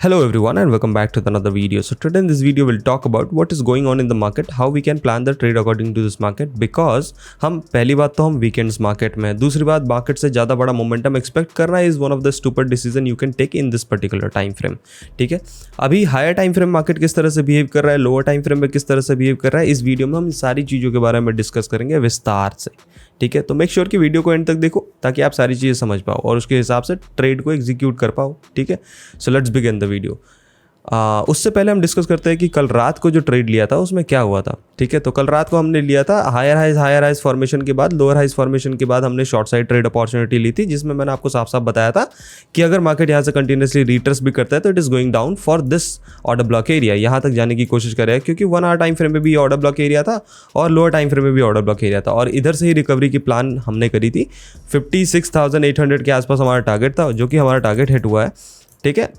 Hello everyone and welcome back to another video. So today in this video we'll talk about what is going on in the market, how we can plan the trade according to this market because हम पहली बात तो हम weekends market में है, दूसरी बात market से ज़्यादा बड़ा मोमेंटम एक्सपेक्ट करना is one of the stupid decision you can take in this particular time frame. ठीक है, अभी हायर टाइम फ्रेम मार्केट किस तरह से बिहेव कर रहा है, लोअर टाइम फ्रेम में किस तरह से बिहेव कर रहा है, इस वीडियो में हम सारी चीज़ों के बारे में डिस्कस करेंगे विस्तार से. ठीक है, तो मेक श्योर कि वीडियो को एंड तक देखो ताकि आप सारी चीज़ें समझ पाओ और उसके हिसाब से ट्रेड को एग्जीक्यूट कर पाओ. ठीक है, so let's begin the video. उससे पहले हम डिस्कस करते हैं कि कल रात को जो ट्रेड लिया था उसमें क्या हुआ था. ठीक है, तो कल रात को हमने लिया था हायर हाइज फॉर्मेशन के बाद लोअर हाइज फॉर्मेशन के बाद हमने शॉर्ट साइड ट्रेड अपॉर्चुनिटी ली थी, जिसमें मैंने आपको साफ साफ बताया था कि अगर मार्केट यहाँ से कंटिन्यूसली रिट्रेस भी करता है तो it is going down for this order block area. यहाँ तक जाने की कोशिश करेगा क्योंकि 1 आवर टाइम फ्रेम में भी ऑर्डर ब्लॉक एरिया था और लोअर टाइम फ्रेम में भी ऑर्डर ब्लॉक एरिया था और इधर से ही रिकवरी की प्लान हमने करी थी. 56,800 के आसपास हमारा टारगेट था, जो कि हमारा टारगेट हिट हुआ है. ठीक है,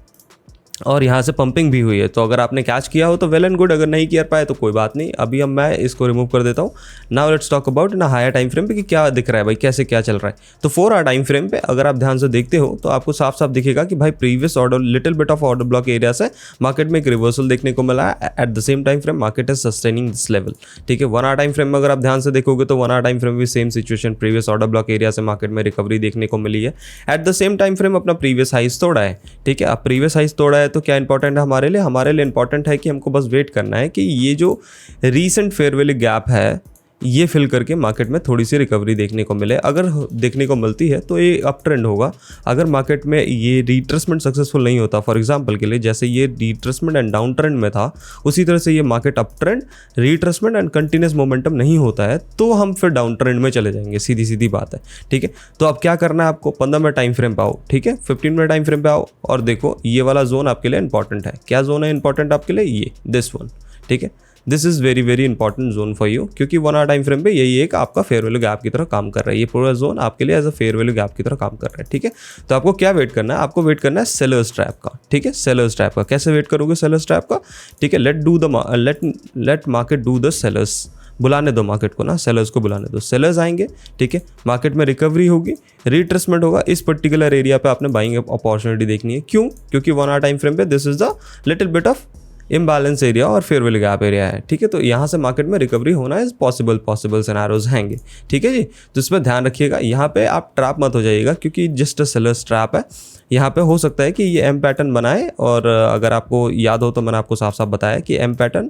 और यहाँ से पंपिंग भी हुई है, तो अगर आपने कैच किया हो तो वेल एंड गुड, अगर नहीं कर पाए तो कोई बात नहीं. अभी अब मैं इसको रिमूव कर देता हूँ. Now let's talk about in higher time frame पे कि क्या दिख रहा है भाई, कैसे क्या चल रहा है. तो 4 आवर टाइम फ्रेम पे अगर आप ध्यान से देखते हो तो आपको साफ साफ दिखेगा कि भाई previous order little bit of order block area से मार्केट में एक रिवर्सल देखने को मिला है. At the same time frame market is sustaining this level. ठीक है, 1 आवर टाइम फ्रेम में अगर आप ध्यान से देखोगे तो 1 आवर टाइम फ्रेम भी same situation, previous order block area से मार्केट में रिकवरी देखने को मिली है. At the same time frame अपना प्रीवियस हाइज तोड़ा है. ठीक है, अब प्रीवियस हाइज तोड़ा है तो क्या इंपॉर्टेंट है हमारे लिए इंपॉर्टेंट है कि हमको बस वेट करना है कि ये जो रीसेंट फेयर वैल्यू गैप है ये फिल करके मार्केट में थोड़ी सी रिकवरी देखने को मिले. अगर देखने को मिलती है तो ये अप ट्रेंड होगा. अगर मार्केट में ये रिट्रेसमेंट सक्सेसफुल नहीं होता, फॉर एग्जांपल के लिए जैसे ये रिट्रेसमेंट एंड डाउन ट्रेंड में था, उसी तरह से ये market up trend retracement and continuous momentum नहीं होता है तो हम फिर डाउन ट्रेंड में चले जाएंगे. सीधी सीधी बात है. ठीक है, तो अब क्या करना है आपको, 15 मिनट टाइम फ्रेम पे आओ. ठीक है, 15 मिनट टाइम फ्रेम पे आओ और देखो ये वाला जोन आपके लिए इंपॉर्टेंट है. क्या जोन है इंपॉर्टेंट आपके लिए, ये दिस वन. ठीक है, this is very very important zone for you क्योंकि 1 आवर टाइम फ्रेम पे यही एक आपका फेयर वैल्यू गैप की तरह काम कर रहा है. ये पूरा जोन आपके लिए as a fair value gap की तरह काम कर रहा है. ठीक है, तो आपको क्या वेट करना है, आपको वेट करना है सेलर्स ट्रैप का. ठीक है, सेलर्स ट्रैप का कैसे वेट करोगे सेलर्स ट्रैप का. ठीक है, let market do the sellers. बुलाने दो मार्केट को ना, सेलर्स को बुलाने दो. सेलर्स आएंगे, ठीक है, मार्केट में रिकवरी होगी, रिट्रेसमेंट होगा. इस पर्टिकुलर एरिया पे आपने बाइंग अपॉर्चुनिटी देखनी है. क्यों? क्योंकि 1 आवर टाइम फ्रेम पे this is the little bit of imbalance area और फेयर वैल्यू गैप एरिया है. ठीक है, तो यहाँ से मार्केट में रिकवरी होना इज पॉसिबल सिनेरियोज हैंगे. ठीक है जी, तो इसमें ध्यान रखिएगा. यहाँ पे आप ट्रैप मत हो जाइएगा क्योंकि जस्ट अ सेलर्स ट्रैप है. यहाँ पे हो सकता है कि ये एम पैटर्न बनाए और अगर आपको याद हो तो मैंने आपको साफ साफ बताया कि एम पैटर्न,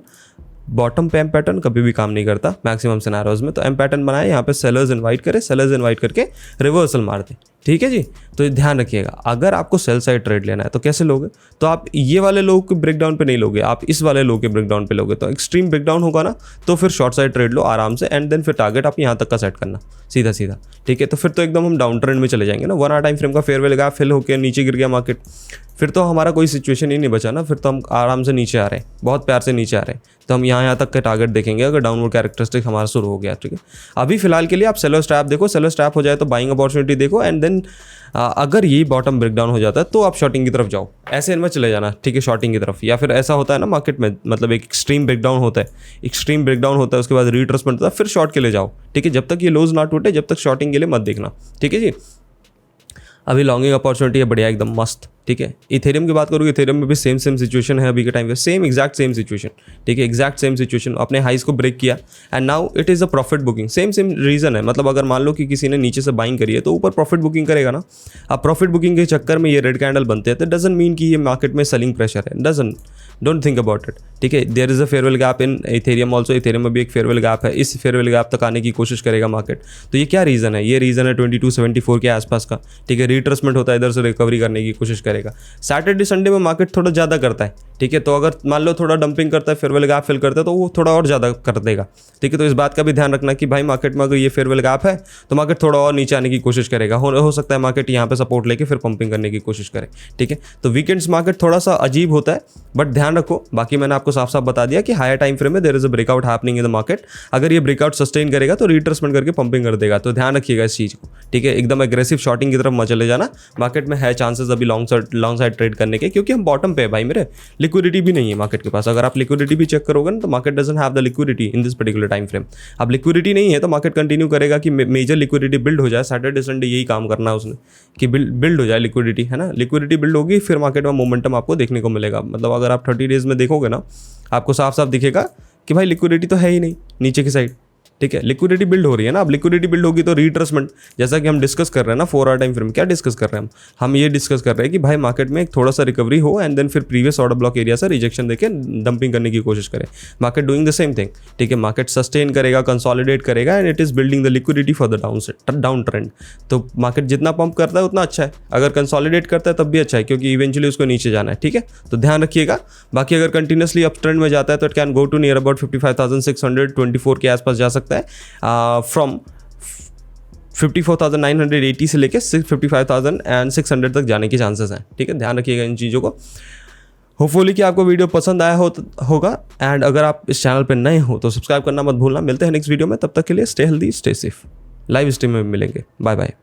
बॉटम पे एम पैटर्न कभी भी काम नहीं करता मैक्सिमम सिनेरियोज में. तो एम पैटर्न बनाए, यहाँ पे सेलर्स इनवाइट करे, सेलर्स इनवाइट करके रिवर्सल मार दे. ठीक है जी, तो ध्यान रखिएगा. अगर आपको सेल साइड ट्रेड लेना है तो कैसे लोगे, तो आप ये वाले लोग के ब्रेकडाउन पे नहीं लोगे, आप इस वाले लोग के ब्रेकडाउन पे लोगे. तो एक्सट्रीम ब्रेकडाउन होगा ना तो फिर शॉर्ट साइड ट्रेड लो आराम से एंड देन फिर टारगेट आप यहाँ तक का सेट करना सीधा सीधा. ठीक है, तो फिर तो एकदम हम डाउन ट्रेंड में चले जाएंगे ना. 1 आवर टाइम फ्रेम का फेयर वैल्यू गैप फिल होकर नीचे गिर गया मार्केट, फिर तो हमारा कोई सिचुएशन ही नहीं बचा ना. फिर तो हम आराम से नीचे आ रहे हैं, बहुत प्यार से नीचे आ रहे हैं. तो हम यहाँ तक का टारगेट देखेंगे अगर डाउनवर्ड कैरेक्टरिस्टिक हमारा शुरू हो गया. ठीक है, अभी फिलहाल के लिए आप सेलर स्ट्रैप देखो, सेलर स्ट्रैप हो जाए तो बाइंग अपॉर्चुनिटी देखो एंड देन अगर ये बॉटम ब्रेकडाउन हो जाता है तो आप शॉर्टिंग की तरफ जाओ. ऐसे इनमें चले जाना. ठीक है, शॉर्टिंग की तरफ. या फिर ऐसा होता है ना मार्केट में, मतलब एक एक्सट्रीम ब्रेकडाउन होता है, उसके बाद रिट्रेसमेंट होता है, फिर शॉर्ट के लिए जाओ. ठीक है, जब तक ये लोज ना टूटे जब तक शॉर्टिंग के लिए मत देखना. ठीक है जी, अभी लॉन्गिंग अपॉर्चुनिटी है बढ़िया एकदम मस्त. ठीक है, इथेरियम की बात करोगे, इथेरियम में भी सेम सिचुएशन है अभी के टाइम पे, एग्जैक्ट सेम सिचुएशन. ठीक है, एग्जैक्ट सेम सिचुएशन. अपने हाइज को ब्रेक किया and now it is a profit booking. Same reason है, मतलब अगर मान लो कि किसी ने नीचे से बाइंग करी है तो ऊपर प्रॉफिट बुकिंग करेगा ना. अब प्रॉफिट बुकिंग के चक्कर में ये रेड कैंडल बनते हैं तो डजंट मीन कि ये मार्केट में सेलिंग प्रेशर है. Don't think about it. ठीक है, there is a fair value gap in Ethereum also. Ethereum में भी एक फेयर वैल्यू गैप है. इस फेयर वैल्यू गैप तक आने की कोशिश करेगा मार्केट. तो ये क्या रीज़न है, ये रीज़न है 2274 के आसपास का. ठीक है, रिट्रेसमेंट होता है, इधर से रिकवरी करने की कोशिश करेगा. सैटरडे संडे में मार्केट थोड़ा ज़्यादा करता है. ठीक है, तो अगर मान लो थोड़ा डंपिंग करता है, फेयर वैल्यू गैप फिल करता है तो वो थोड़ा और ज़्यादा कर देगा. ठीक है, तो इस बात का भी ध्यान रखना कि भाई मार्केट में अगर ये फेयर वैल्यू गैप है तो मार्केट थोड़ा और नीचे आने की कोशिश करेगा. हो सकता है मार्केट यहाँ पे सपोर्ट लेके फिर पंपिंग करने की कोशिश करे. ठीक है, तो वीकेंड्स मार्केट थोड़ा सा अजीब होता है बट ध्यान रखो. बाकी मैंने आपको साफ साफ बता दिया कि हायर टाइम फ्रेम में there is a breakout happening in the market. अगर ये ब्रेकआउट सस्टेन करेगा तो रिट्रेसमेंट करके पंपिंग कर देगा. तो ध्यान रखिएगा इस चीज़ को. ठीक है, एकदम एग्रेसिव शॉर्टिंग की तरफ मत चले जाना. मार्केट में है चांसेस अभी लॉन्ग साइड ट्रेड करने के क्योंकि हम बॉटम पे है भाई मेरे. लिक्विडिटी भी नहीं है मार्केट के पास। अगर आप लिक्विडिटी भी चेक करोगे ना तो market doesn't have the liquidity in this particular time frame. अब लिक्विडिटी नहीं है तो मार्केट कंटिन्यू करेगा कि मेजर लिक्विडिटी बिल्ड हो जाए। सैटरडे संडे यही काम करना है उसने कि बिल्ड हो जाए लिक्विडिटी, है ना। लिक्विडिटी बिल्ड होगी फिर मार्केट में मोमेंटम आपको देखने को मिलेगा। मतलब अगर आप 30 डेज में देखोगे ना आपको साफ साफ दिखेगा कि भाई लिक्विडिटी तो है ही नहीं नीचे की साइड, ठीक है। लिक्विडिटी बिल्ड हो रही है ना। अब लिक्विडिटी बिल्ड होगी तो रिट्रेसमेंट, जैसा कि हम डिस्कस कर रहे हैं ना 4 आवर टाइम फ्रेम, क्या डिस्कस कर रहे हैं हम ये डिस्कस कर रहे हैं कि भाई मार्केट में एक थोड़ा सा रिकवरी हो एंड देन फिर प्रीवियस ऑर्डर ब्लॉक एरिया से रिजेक्शन देके डंपिंग करने की कोशिश करें। Market doing the same thing, ठीक है। मार्केट सस्टेन करेगा, कंसोलिडेट करेगा and it is building the liquidity for the down trend. तो मार्केट जितना पंप करता है उतना अच्छा है, अगर कंसोलिडेट करता है तब भी अच्छा है क्योंकि इवेंचुअली उसको नीचे जाना है, ठीक है। तो ध्यान रखिएगा। बाकी अगर कंटिन्यूसली अप ट्रेंड में जाता है तो it can go to near about 55,624 के आसपास जा सकता है। फ्रॉम 54,980 से लेके 55,600 तक जाने के चांसेस हैं, ठीक है। ध्यान रखिएगा इन चीज़ों को। होपफुली कि आपको वीडियो पसंद आया होगा एंड अगर आप इस चैनल पे नए हो तो सब्सक्राइब करना मत भूलना। मिलते हैं नेक्स्ट वीडियो में, तब तक के लिए stay healthy, stay safe. Live stream में मिलेंगे। Bye bye.